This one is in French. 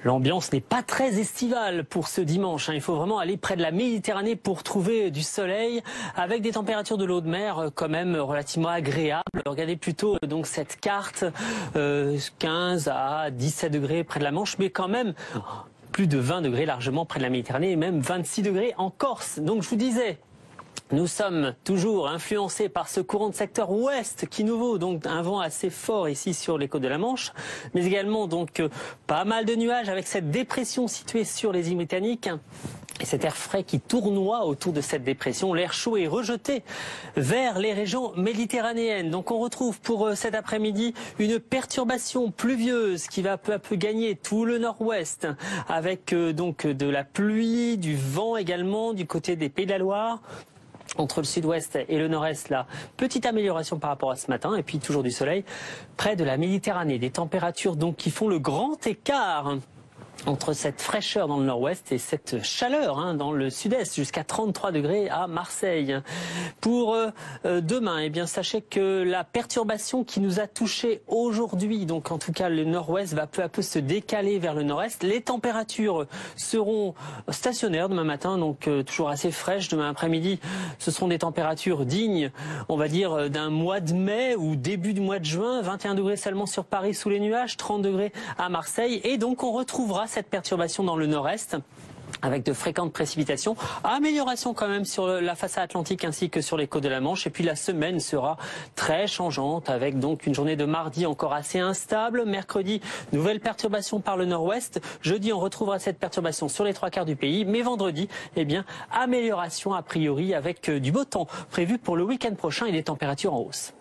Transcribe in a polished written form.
L'ambiance n'est pas très estivale pour ce dimanche. Il faut vraiment aller près de la Méditerranée pour trouver du soleil, avec des températures de l'eau de mer quand même relativement agréables. Regardez plutôt donc cette carte, 15 à 17 degrés près de la Manche, mais quand même plus de 20 degrés largement près de la Méditerranée et même 26 degrés en Corse. Donc je vous disais, nous sommes toujours influencés par ce courant de secteur ouest qui nous vaut donc un vent assez fort ici sur les côtes de la Manche, mais également donc pas mal de nuages avec cette dépression située sur les îles britanniques. Et cet air frais qui tournoie autour de cette dépression, l'air chaud est rejeté vers les régions méditerranéennes. Donc on retrouve pour cet après-midi une perturbation pluvieuse qui va peu à peu gagner tout le nord-ouest, avec donc de la pluie, du vent également du côté des Pays de la Loire. Entre le sud-ouest et le nord-est, là, petite amélioration par rapport à ce matin, et puis toujours du soleil près de la Méditerranée. Des températures donc qui font le grand écart entre cette fraîcheur dans le nord-ouest et cette chaleur dans le sud-est, jusqu'à 33 degrés à Marseille. Pour demain, eh bien, sachez que la perturbation qui nous a touché aujourd'hui, donc en tout cas le nord-ouest, va peu à peu se décaler vers le nord-est. Les températures seront stationnaires demain matin, donc toujours assez fraîches. Demain après-midi, ce seront des températures dignes, on va dire, d'un mois de mai ou début du mois de juin. 21 degrés seulement sur Paris sous les nuages, 30 degrés à Marseille. Et donc on retrouvera cette perturbation dans le nord-est avec de fréquentes précipitations. Amélioration quand même sur la façade atlantique ainsi que sur les côtes de la Manche. Et puis la semaine sera très changeante avec donc une journée de mardi encore assez instable. Mercredi, nouvelle perturbation par le nord-ouest. Jeudi, on retrouvera cette perturbation sur les 3/4 du pays. Mais vendredi, eh bien, amélioration a priori avec du beau temps prévu pour le week-end prochain et des températures en hausse.